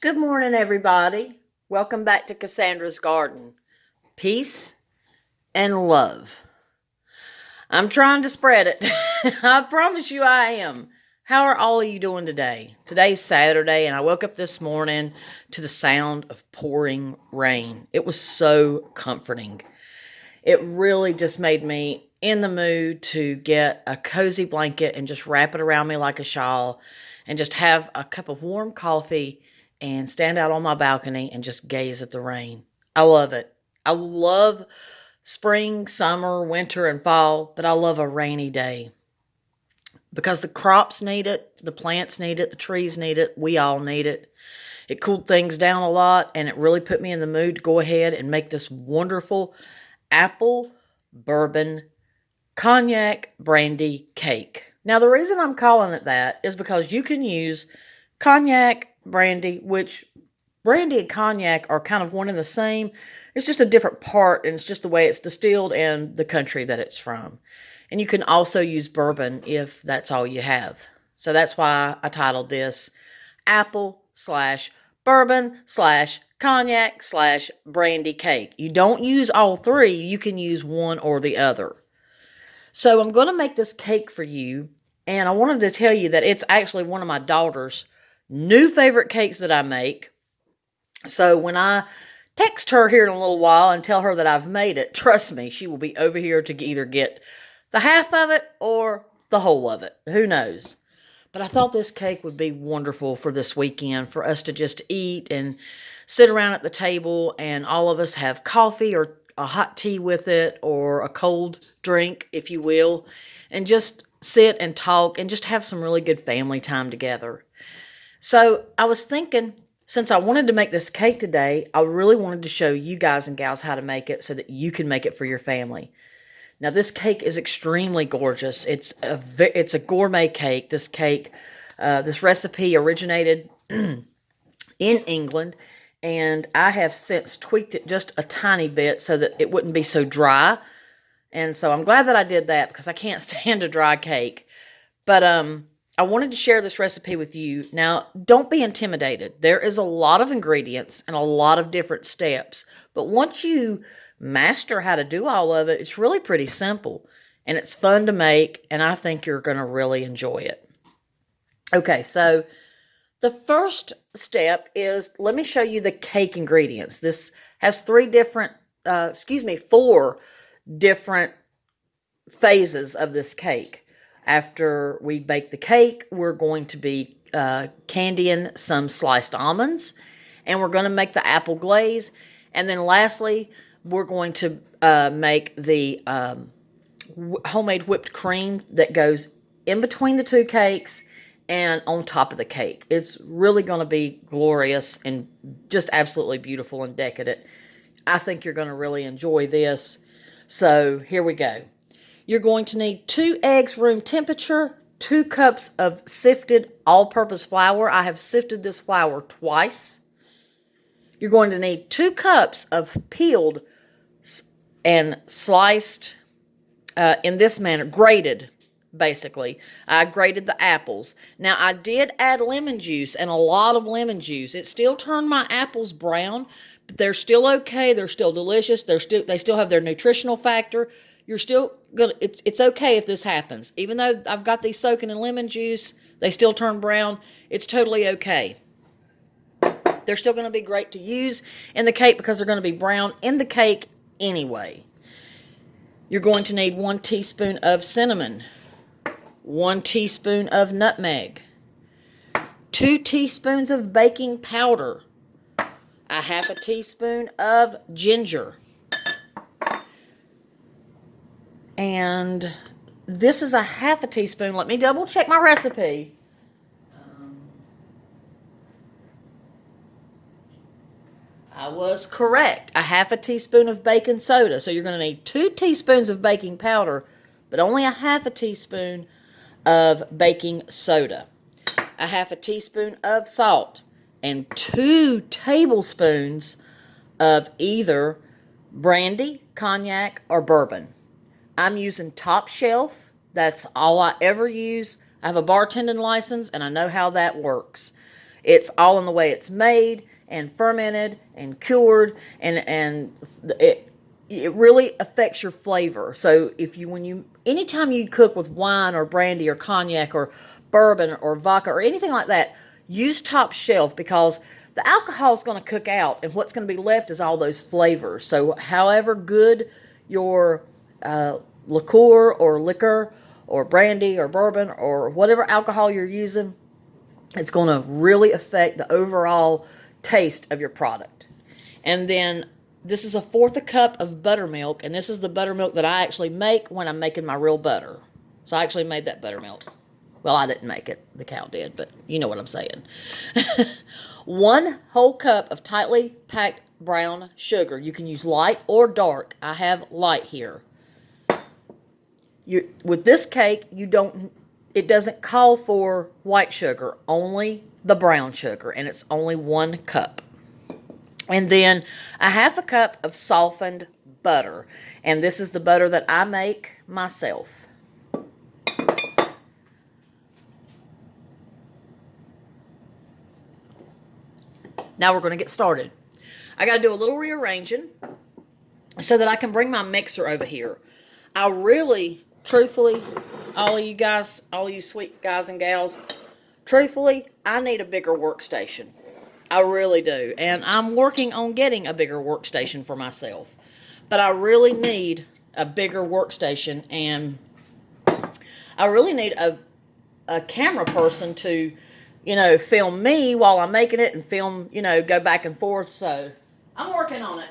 Good morning, everybody. Welcome back to Cassandra's Garden. Peace and love. I'm trying to spread it. I promise you I am. How are all of you doing today? Today's Saturday, and I woke up this morning to the sound of pouring rain. It was so comforting. It really just made me in the mood to get a cozy blanket and just wrap it around me like a shawl and just have a cup of warm coffee and stand out on my balcony and just gaze at the rain. I love it. I love spring, summer, winter, and fall, but I love a rainy day because the crops need it, the plants need it, the trees need it, we all need it. It cooled things down a lot, and it really put me in the mood to go ahead and make this wonderful apple bourbon cognac brandy cake. Now, the reason I'm calling it that is because you can use cognac brandy, which brandy and cognac are kind of one and the same. It's just a different part, and it's just the way it's distilled and the country that it's from. And you can also use bourbon if that's all you have. So that's why I titled this Apple slash Bourbon slash Cognac slash Brandy Cake. You don't use all three. You can use one or the other. So I'm going to make this cake for you. And I wanted to tell you that it's actually one of my daughter's new favorite cakes that I make. So when I text her here in a little while and tell her that I've made it, trust me, she will be over here to either get the half of it or the whole of it. Who knows? But I thought this cake would be wonderful for this weekend for us to just eat and sit around at the table and all of us have coffee or a hot tea with it or a cold drink, if you will, and just sit and talk and just have some really good family time together. So I was thinking, since I wanted to make this cake today, I really wanted to show you guys and gals how to make it so that you can make it for your family. Now, this cake is extremely gorgeous. It's a gourmet cake. This recipe originated in England, and I have since tweaked it just a tiny bit so that it wouldn't be so dry. And so I'm glad that I did that because I can't stand a dry cake. But I wanted to share this recipe with you. Now, don't be intimidated. There is a lot of ingredients and a lot of different steps. But once you master how to do all of it, it's really pretty simple. And it's fun to make, and I think you're going to really enjoy it. Okay, so the first step is, let me show you the cake ingredients. This has four different phases of this cake. After we bake the cake, we're going to be candying some sliced almonds, and we're going to make the apple glaze. And then lastly, we're going to make the homemade whipped cream that goes in between the two cakes and on top of the cake. It's really going to be glorious and just absolutely beautiful and decadent. I think you're going to really enjoy this. So here we go. You're going to need 2 eggs room temperature, 2 cups of sifted all-purpose flour. I have sifted this flour twice. You're going to need 2 cups of peeled and sliced in this manner, grated, basically. I grated the apples. Now, I did add lemon juice and a lot of lemon juice. It still turned my apples brown, but they're still okay. They're still delicious. They still have their nutritional factor. You're still gonna. It's okay if this happens. Even though I've got these soaking in lemon juice, they still turn brown. It's totally okay. They're still going to be great to use in the cake because they're going to be brown in the cake anyway. You're going to need 1 teaspoon of cinnamon, 1 teaspoon of nutmeg, 2 teaspoons of baking powder, a half a teaspoon of ginger. And this is a half a teaspoon. Let me double check my recipe. I was correct. A half a teaspoon of baking soda. So you're going to need 2 teaspoons of baking powder, but only a half a teaspoon of baking soda. A half a teaspoon of salt. And 2 tablespoons of either brandy, cognac, or bourbon. I'm using top shelf. That's all I ever use. I have a bartending license, and I know how that works. It's all in the way it's made and fermented and cured, and it really affects your flavor. So anytime you cook with wine or brandy or cognac or bourbon or vodka or anything like that, use top shelf, because the alcohol is going to cook out, and what's going to be left is all those flavors. So however good your liqueur or liquor or brandy or bourbon or whatever alcohol you're using, it's going to really affect the overall taste of your product. And then this is 1/4 cup of buttermilk, and this is the buttermilk that I actually make when I'm making my real butter. So I actually made that buttermilk. Well, I didn't make it. The cow did, but you know what I'm saying. 1 whole cup of tightly packed brown sugar. You can use light or dark. I have light here. With this cake, it doesn't call for white sugar, only the brown sugar, and it's only 1 cup. And then 1/2 cup of softened butter, and this is the butter that I make myself. Now we're going to get started. I got to do a little rearranging so that I can bring my mixer over here. I really, truthfully, all of you guys, all you sweet guys and gals, truthfully, I need a bigger workstation. I really do. And I'm working on getting a bigger workstation for myself. But I really need a bigger workstation, and I really need a camera person to, film me while I'm making it, and film, go back and forth. So I'm working on it.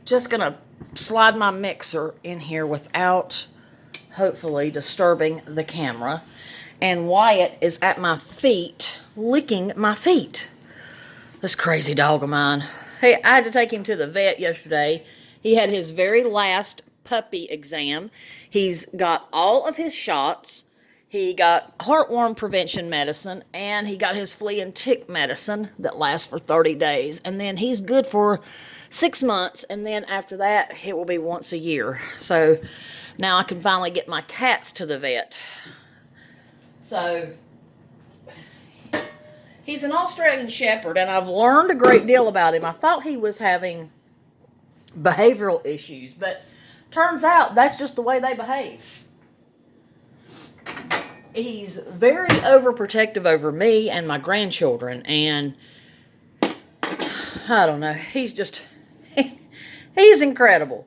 Just going to slide my mixer in here without, hopefully, disturbing the camera. And Wyatt is at my feet, licking my feet. This crazy dog of mine. Hey, I had to take him to the vet yesterday. He had his very last puppy exam. He's got all of his shots. He got heartworm prevention medicine, and he got his flea and tick medicine that lasts for 30 days. And then he's good for 6 months, and then after that, it will be once a year. So now I can finally get my cats to the vet. So he's an Australian Shepherd, and I've learned a great deal about him. I thought he was having behavioral issues, but turns out that's just the way they behave. He's very overprotective over me and my grandchildren, and I don't know, he's incredible.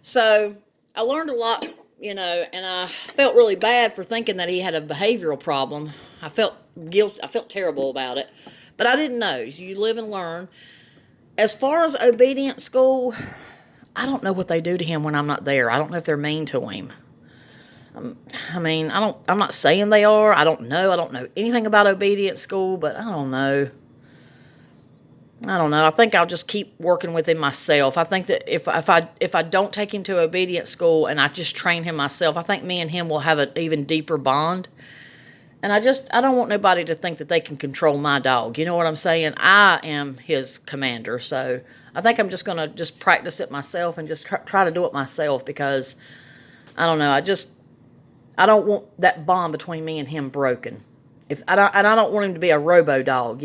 So I learned a lot, and I felt really bad for thinking that he had a behavioral problem. I felt guilt. I felt terrible about it, but I didn't know. You live and learn. As far as obedience school, I don't know what they do to him when I'm not there. I don't know if they're mean to him. I'm not saying they are. I don't know. I don't know anything about obedience school, but I don't know. I think I'll just keep working with him myself. I think that if I don't take him to obedience school and I just train him myself, I think me and him will have an even deeper bond. And I don't want nobody to think that they can control my dog. You know what I'm saying? I am his commander. So I think I'm just going to just practice it myself and just try to do it myself, because I don't know. I don't want that bond between me and him broken. I don't want him to be a robo dog,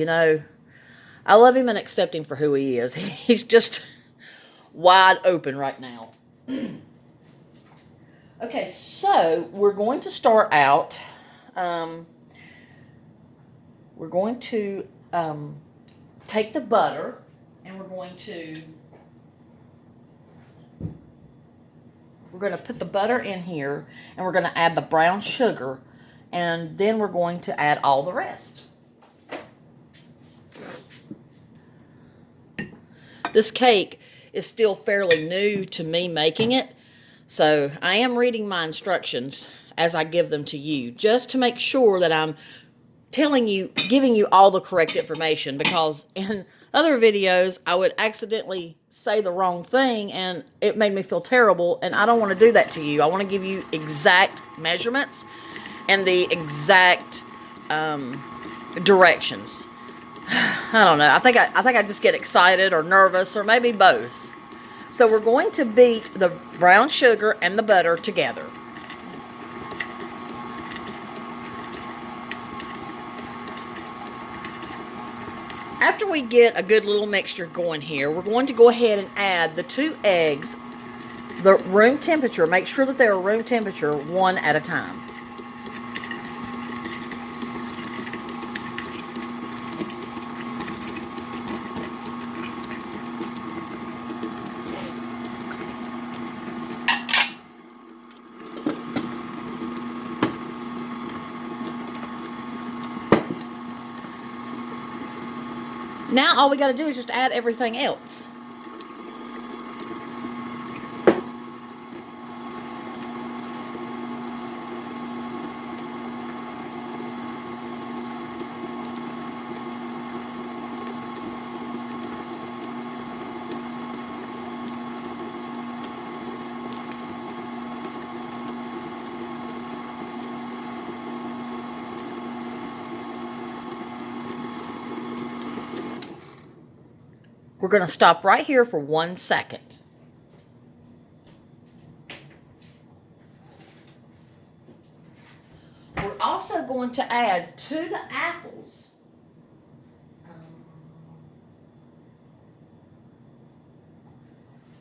I love him and accept him for who he is. He's just wide open right now. Okay, so we're going to start out. We're going to take the butter, and we're going to put the butter in here, and we're going to add the brown sugar, and then we're going to add all the rest. This cake is still fairly new to me making it, so I am reading my instructions as I give them to you, just to make sure that I'm giving you all the correct information, because in other videos, I would accidentally say the wrong thing, and it made me feel terrible, and I don't want to do that to you. I want to give you exact measurements and the exact directions. I don't know. I think I just get excited or nervous, or maybe both. So we're going to beat the brown sugar and the butter together. After we get a good little mixture going here, we're going to go ahead and add the 2 eggs, the room temperature. Make sure that they're room temperature, one at a time. Now all we got to do is just add everything else. We're going to stop right here for 1 second. We're also going to add to the apples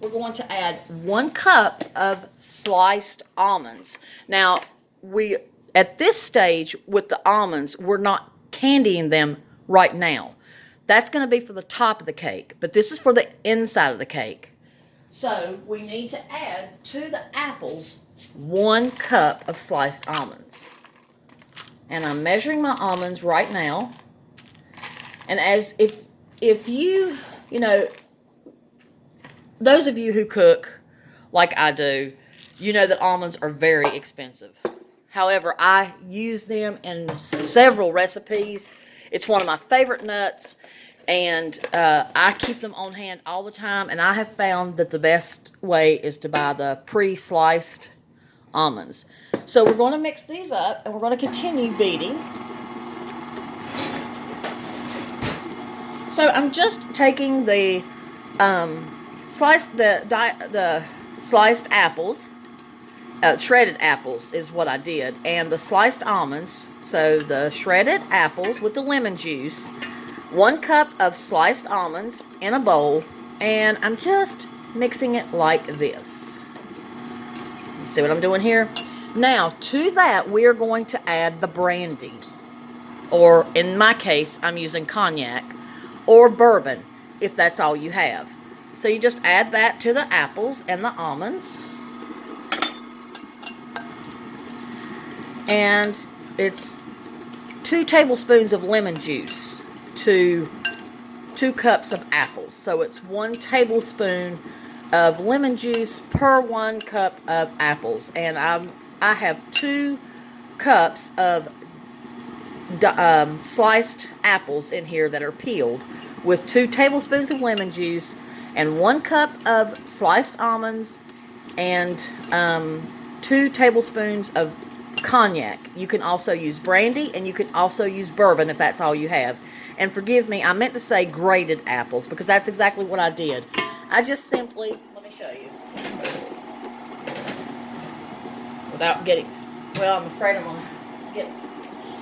we're going to add 1 cup of sliced almonds. Now, at this stage with the almonds, we're not candying them right now. That's going to be for the top of the cake, but this is for the inside of the cake. So we need to add to the apples 1 cup of sliced almonds. And I'm measuring my almonds right now. And as if you know, those of you who cook like I do, you know that almonds are very expensive. However, I use them in several recipes. It's one of my favorite nuts, and I keep them on hand all the time, and I have found that the best way is to buy the pre-sliced almonds. So we're going to mix these up, and we're going to continue beating. So I'm just taking the sliced apples, shredded apples is what I did, and the sliced almonds. So the shredded apples with the lemon juice, 1 cup of sliced almonds in a bowl, and I'm just mixing it like this. You see what I'm doing here? Now, to that, we are going to add the brandy, or in my case, I'm using cognac, or bourbon, if that's all you have. So you just add that to the apples and the almonds. And it's 2 tablespoons of lemon juice to 2 cups of apples. So it's 1 tablespoon of lemon juice per 1 cup of apples. And I have 2 cups of sliced apples in here that are peeled, with 2 tablespoons of lemon juice and 1 cup of sliced almonds and 2 tablespoons of cognac. You can also use brandy, and you can also use bourbon if that's all you have. And forgive me, I meant to say grated apples, because that's exactly what I did. I just simply, let me show you, without getting, well, I'm afraid I'm going to get,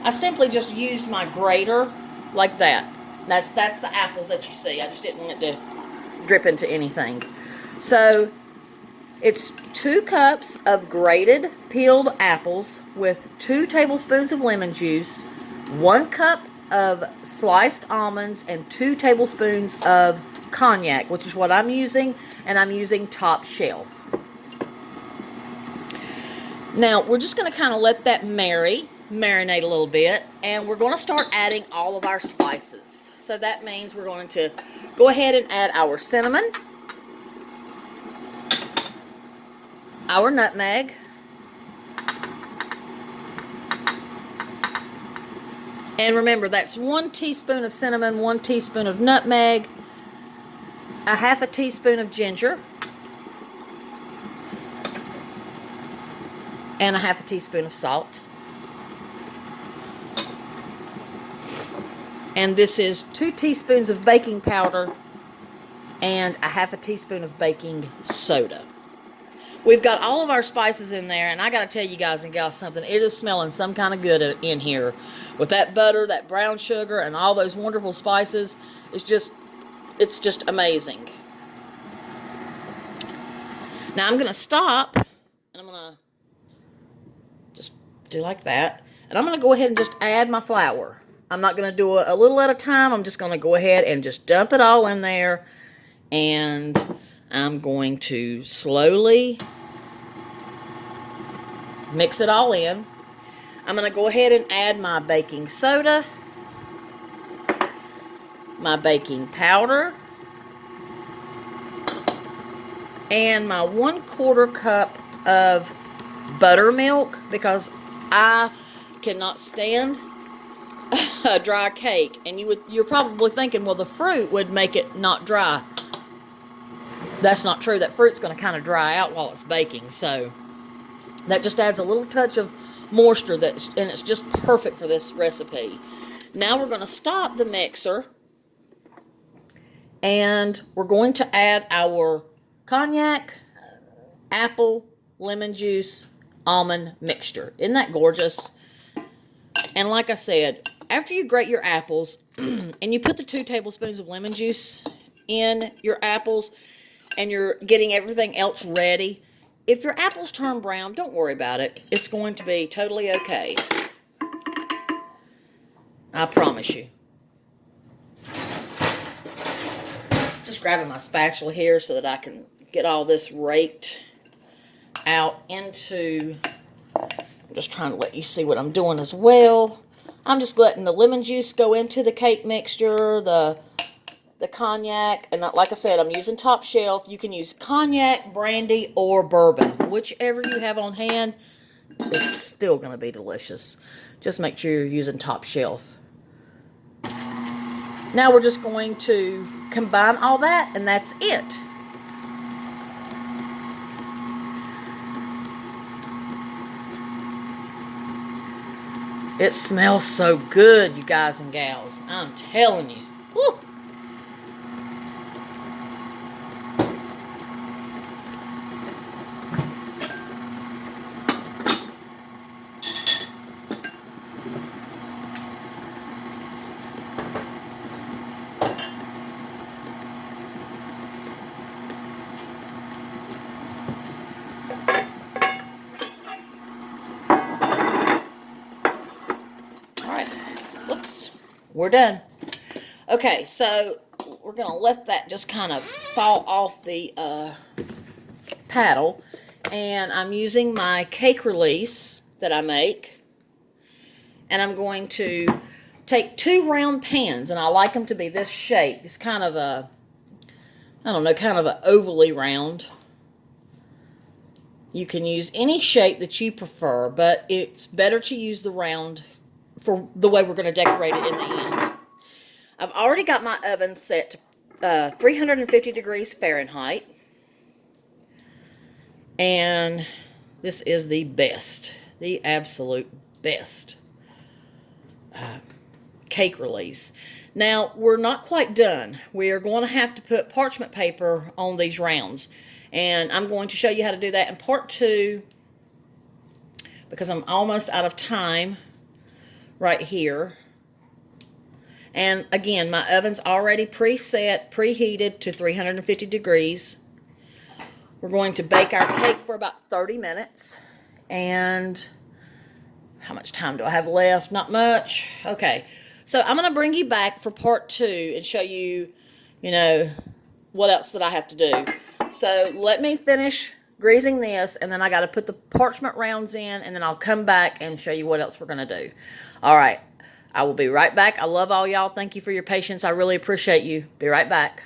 I simply just used my grater like that. That's the apples that you see. I just didn't want it to drip into anything. So it's 2 cups of grated peeled apples with 2 tablespoons of lemon juice, 1 cup of sliced almonds, and 2 tablespoons of cognac, which is what I'm using, and I'm using top shelf. Now, we're just going to kind of let that marinate a little bit, and we're going to start adding all of our spices. So that means we're going to go ahead and add our cinnamon, our nutmeg, and remember that's 1 teaspoon of cinnamon, 1 teaspoon of nutmeg, a half a teaspoon of ginger, and a half a teaspoon of salt. And this is 2 teaspoons of baking powder and a half a teaspoon of baking soda. We've got all of our spices in there, and I got to tell you guys and gals something. It is smelling some kind of good in here. With that butter, that brown sugar, and all those wonderful spices, it's just amazing. Now I'm going to stop, and I'm going to just do like that. And I'm going to go ahead and just add my flour. I'm not going to do it a little at a time. I'm just going to go ahead and just dump it all in there. And I'm going to slowly mix it all in. I'm going to go ahead and add my baking soda, my baking powder, and my 1/4 cup of buttermilk, because I cannot stand a dry cake. And you're probably thinking, well, the fruit would make it not dry. That's not true. That fruit's going to kind of dry out while it's baking, so that just adds a little touch of moisture, and it's just perfect for this recipe. Now we're going to stop the mixer, and we're going to add our cognac, apple, lemon juice, almond mixture. Isn't that gorgeous? And like I said, after you grate your apples and you put the 2 tablespoons of lemon juice in your apples and you're getting everything else ready, if your apples turn brown, don't worry about it. It's going to be totally okay. I promise you. Just grabbing my spatula here so that I can get all this raked out into... I'm just trying to let you see what I'm doing as well. I'm just letting the lemon juice go into the cake mixture, the cognac, and like I said, I'm using top shelf. You can use cognac, brandy, or bourbon. Whichever you have on hand, it's still going to be delicious. Just make sure you're using top shelf. Now we're just going to combine all that, and that's it. It smells so good, you guys and gals. I'm telling you. Woo. We're done. Okay, so we're going to let that just kind of fall off the paddle. And I'm using my cake release that I make. And I'm going to take 2 round pans. And I like them to be this shape. It's kind of a, I don't know, kind of an ovally round. You can use any shape that you prefer, but it's better to use the round for the way we're going to decorate it in the end. I've already got my oven set to 350 degrees Fahrenheit. And this is the best, the absolute best cake release. Now, we're not quite done. We are going to have to put parchment paper on these rounds. And I'm going to show you how to do that in part 2, because I'm almost out of time right here. And again, my oven's already preset, preheated to 350 degrees. We're going to bake our cake for about 30 minutes. And how much time do I have left? Not much. Okay, so I'm going to bring you back for part 2 and show you, what else that I have to do. So let me finish greasing this, and then I got to put the parchment rounds in, and then I'll come back and show you what else we're going to do. All right, I will be right back. I love all y'all. Thank you for your patience. I really appreciate you. Be right back.